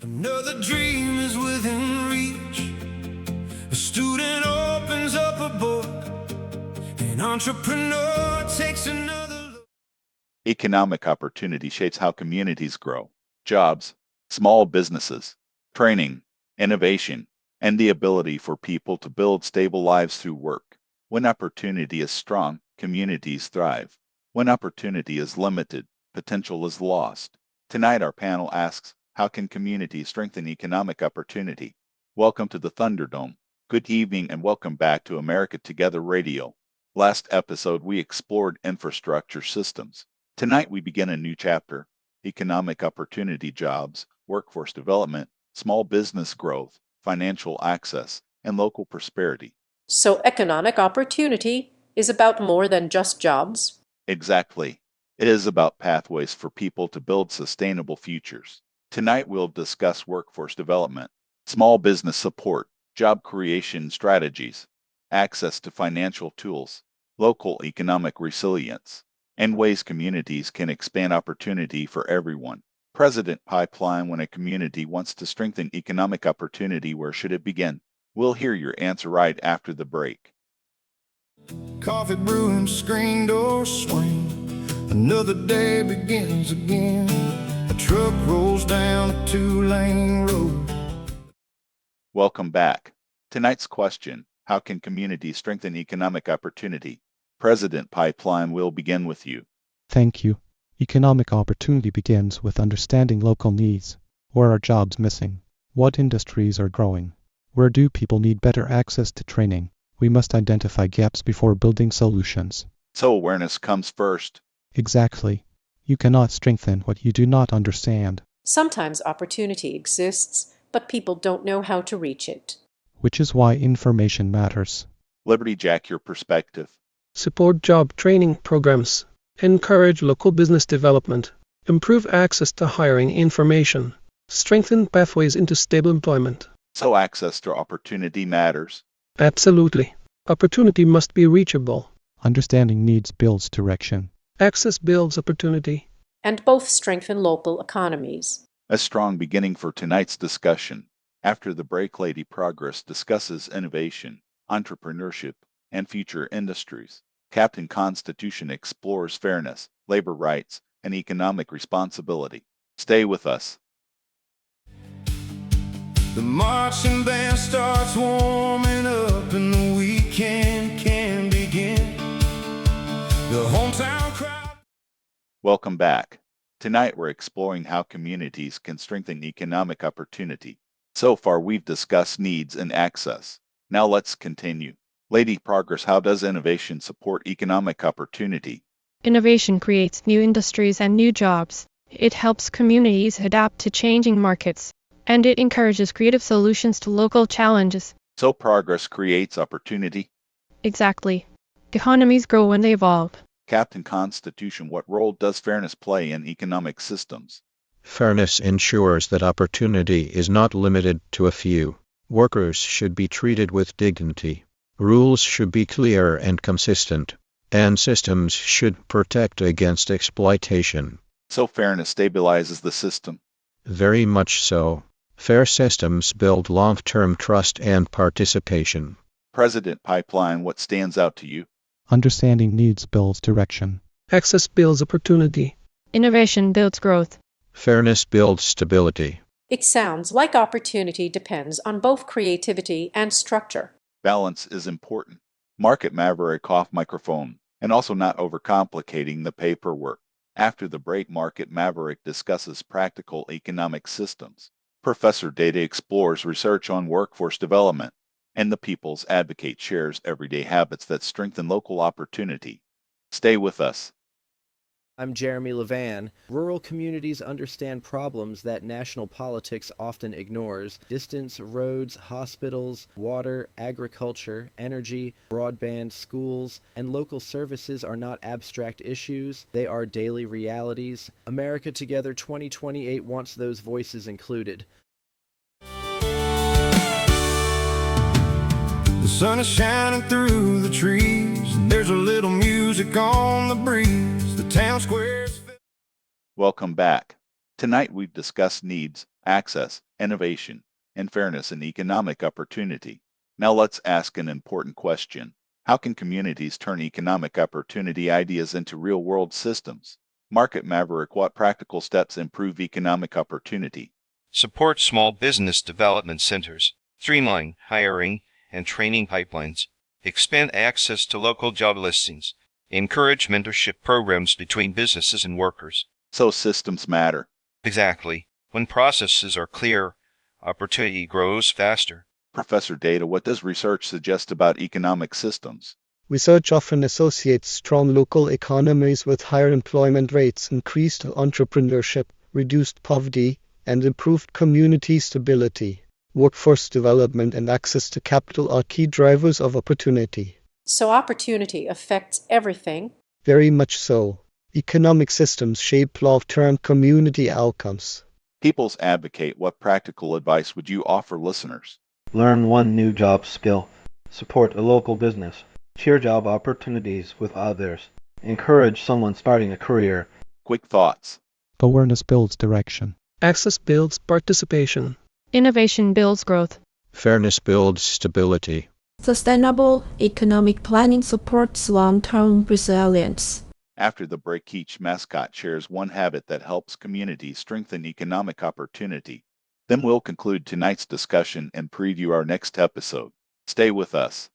Another dream is within reach. A student opens up a book. An entrepreneur takes another look. Economic opportunity shapes how communities grow. Jobs, small businesses, training, innovation, and the ability for people to build stable lives through work. When opportunity is strong, communities thrive. When opportunity is limited, potential is lost. Tonight our panel asks, how can communities strengthen economic opportunity? Welcome to the Thunderdome. Good evening and welcome back to America Together Radio. Last episode we explored infrastructure systems. Tonight we begin a new chapter, economic opportunity, jobs, workforce development, small business growth, financial access, and local prosperity. So economic opportunity is about more than just jobs? Exactly. It is about pathways for people to build sustainable futures. Tonight we'll discuss workforce development, small business support, job creation strategies, access to financial tools, local economic resilience, and ways communities can expand opportunity for everyone. President Pipeline, when a community wants to strengthen economic opportunity, where should it begin? We'll hear your answer right after the break. Coffee brewing, screen door swing. Another day begins again. A truck rolls down a two-lane road. Welcome back. Tonight's question, how can communities strengthen economic opportunity? President Pipeline, will begin with you. Thank you. Economic opportunity begins with understanding local needs. Where are jobs missing? What industries are growing? Where do people need better access to training? We must identify gaps before building solutions. So awareness comes first. Exactly. You cannot strengthen what you do not understand. Sometimes opportunity exists, but people don't know how to reach it. Which is why information matters. Liberty Jack, your perspective. Support job training programs, encourage local business development, improve access to hiring information, strengthen pathways into stable employment. So access to opportunity matters. Absolutely. Opportunity must be reachable. Understanding needs builds direction. Access builds opportunity. And both strengthen local economies. A strong beginning for tonight's discussion. After the break, Lady Progress discusses innovation, entrepreneurship, and future industries. Captain Constitution explores fairness, labor rights, and economic responsibility. Stay with us. The marching band starts warming up and the weekend can begin. The hometown crowd. Welcome back. Tonight we're exploring how communities can strengthen economic opportunity. So far we've discussed needs and access. Now let's continue. Lady Progress, how does innovation support economic opportunity? Innovation creates new industries and new jobs. It helps communities adapt to changing markets, and it encourages creative solutions to local challenges. So progress creates opportunity? Exactly. Economies grow when they evolve. Captain Constitution, what role does fairness play in economic systems? Fairness ensures that opportunity is not limited to a few. Workers should be treated with dignity. Rules should be clear and consistent, and systems should protect against exploitation. So fairness stabilizes the system? Very much so. Fair systems build long-term trust and participation. President Pipeline, what stands out to you? Understanding needs builds direction. Access builds opportunity. Innovation builds growth. Fairness builds stability. It sounds like opportunity depends on both creativity and structure. Balance is important. Market Maverick off microphone, and also not overcomplicating the paperwork. After the break, Market Maverick discusses practical economic systems. Professor Data explores research on workforce development, and the People's Advocate shares everyday habits that strengthen local opportunity. Stay with us. I'm Jeremy Levan. Rural communities understand problems that national politics often ignores. Distance, roads, hospitals, water, agriculture, energy, broadband, schools, and local services are not abstract issues. They are daily realities. America Together 2028 wants those voices included. The sun is shining through the trees, and there's a little music on the breeze. The town squares. Welcome back. Tonight we've discussed needs, access, innovation, and fairness in economic opportunity. Now let's ask an important question. How can communities turn economic opportunity ideas into real-world systems? Market Maverick, what practical steps improve economic opportunity? Support small business development centers, streamline hiring and training pipelines, expand access to local job listings, encourage mentorship programs between businesses and workers. So systems matter. Exactly. When processes are clear, opportunity grows faster. Professor Data, what does research suggest about economic systems? Research often associates strong local economies with higher employment rates, increased entrepreneurship, reduced poverty, and improved community stability. Workforce development and access to capital are key drivers of opportunity. So opportunity affects everything. Very much so. Economic systems shape long-term community outcomes. People's Advocate, what practical advice would you offer listeners? Learn one new job skill. Support a local business. Share job opportunities with others. Encourage someone starting a career. Quick thoughts. Awareness builds direction. Access builds participation. Innovation builds growth. Fairness builds stability. Sustainable economic planning supports long-term resilience. After the break, each mascot shares one habit that helps communities strengthen economic opportunity. Then we'll conclude tonight's discussion and preview our next episode. Stay with us.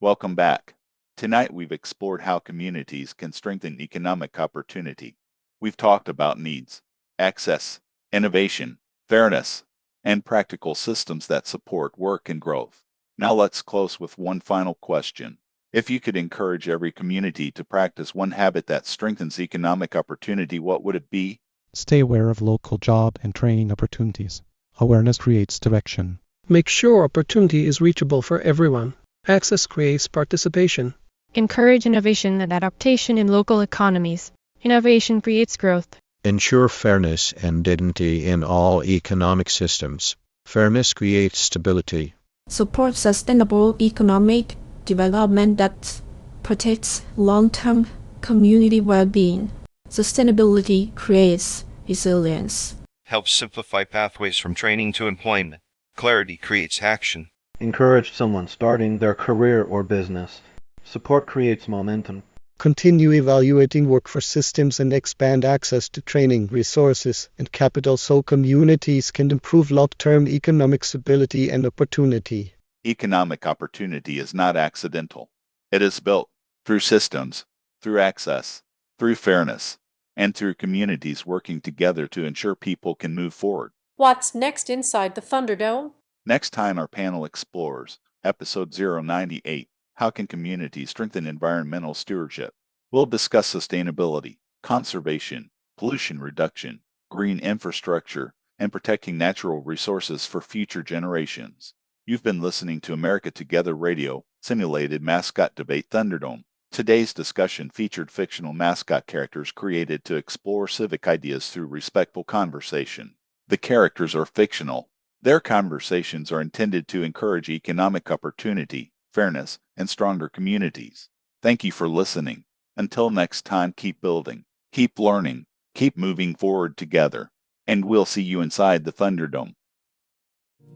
Welcome back. Tonight we've explored how communities can strengthen economic opportunity. We've talked about needs, access, innovation, fairness, and practical systems that support work and growth. Now let's close with one final question. If you could encourage every community to practice one habit that strengthens economic opportunity, what would it be? Stay aware of local job and training opportunities. Awareness creates direction. Make sure opportunity is reachable for everyone. Access creates participation. Encourage innovation and adaptation in local economies. Innovation creates growth. Ensure fairness and dignity in all economic systems. Fairness creates stability. Support sustainable economic development that protects long-term community well-being. Sustainability creates resilience. Helps simplify pathways from training to employment. Clarity creates action. Encourage someone starting their career or business. Support creates momentum. Continue evaluating workforce systems and expand access to training, resources, and capital so communities can improve long-term economic stability and opportunity. Economic opportunity is not accidental. It is built through systems, through access, through fairness, and through communities working together to ensure people can move forward. What's next inside the Thunderdome? Next time, our panel explores Episode 098, How Can Communities Strengthen Environmental Stewardship? We'll discuss sustainability, conservation, pollution reduction, green infrastructure, and protecting natural resources for future generations. You've been listening to America Together Radio, simulated mascot debate Thunderdome. Today's discussion featured fictional mascot characters created to explore civic ideas through respectful conversation. The characters are fictional. Their conversations are intended to encourage economic opportunity, fairness, and stronger communities. Thank you for listening. Until next time, keep building, keep learning, keep moving forward together, and we'll see you inside the Thunderdome.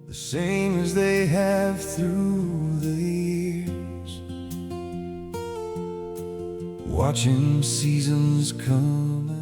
The same as they have through the years, watching seasons come